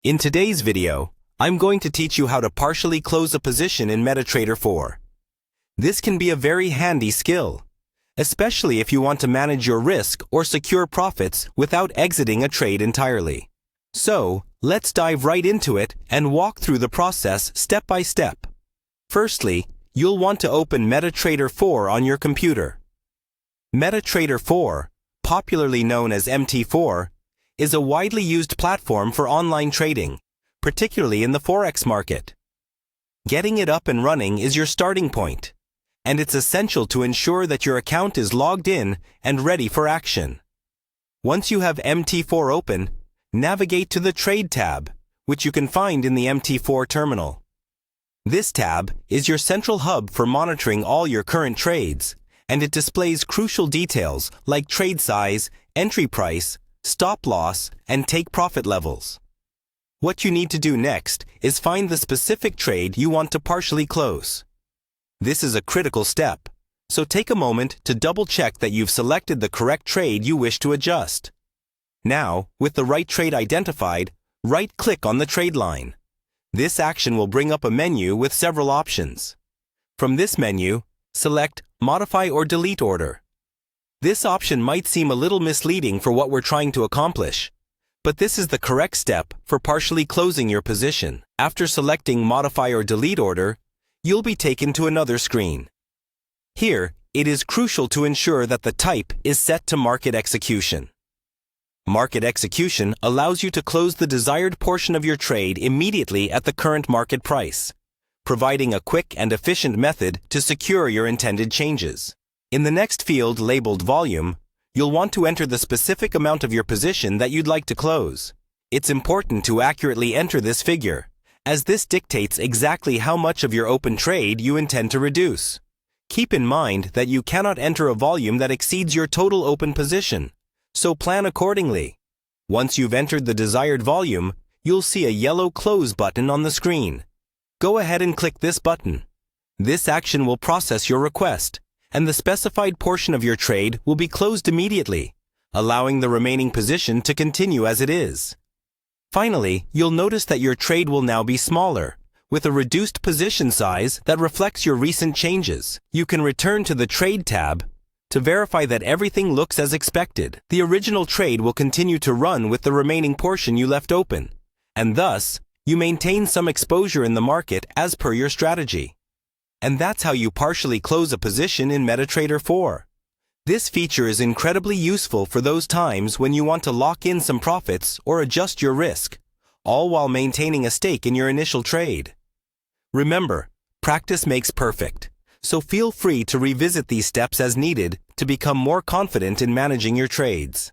In today's video, I'm going to teach you how to partially close a position in MetaTrader 4. This can be a very handy skill, especially if you want to manage your risk or secure profits without exiting a trade entirely. So, let's dive right into it and walk through the process step by step. Firstly, you'll want to open MetaTrader 4 on your computer. MetaTrader 4, popularly known as MT4, is a widely used platform for online trading, particularly in the Forex market. Getting it up and running is your starting point, and it's essential to ensure that your account is logged in and ready for action. Once you have MT4 open, navigate to the Trade tab, which you can find in the MT4 terminal. This tab is your central hub for monitoring all your current trades, and it displays crucial details like trade size, entry price, stop loss, and take profit levels. What you need to do next is find the specific trade you want to partially close. This is a critical step, so take a moment to double-check that you've selected the correct trade you wish to adjust. Now, with the right trade identified, right-click on the trade line. This action will bring up a menu with several options. From this menu, select Modify or Delete Order. This option might seem a little misleading for what we're trying to accomplish, but this is the correct step for partially closing your position. After selecting Modify or Delete Order, you'll be taken to another screen. Here, it is crucial to ensure that the type is set to Market Execution. Market Execution allows you to close the desired portion of your trade immediately at the current market price, providing a quick and efficient method to secure your intended changes. In the next field labeled Volume, you'll want to enter the specific amount of your position that you'd like to close. It's important to accurately enter this figure, as this dictates exactly how much of your open trade you intend to reduce. Keep in mind that you cannot enter a volume that exceeds your total open position, so plan accordingly. Once you've entered the desired volume, you'll see a yellow Close button on the screen. Go ahead and click this button. This action will process your request, and the specified portion of your trade will be closed immediately, allowing the remaining position to continue as it is. Finally, you'll notice that your trade will now be smaller, with a reduced position size that reflects your recent changes. You can return to the Trade tab to verify that everything looks as expected. The original trade will continue to run with the remaining portion you left open, and thus, you maintain some exposure in the market as per your strategy. And that's how you partially close a position in MetaTrader 4. This feature is incredibly useful for those times when you want to lock in some profits or adjust your risk, all while maintaining a stake in your initial trade. Remember, practice makes perfect, so feel free to revisit these steps as needed to become more confident in managing your trades.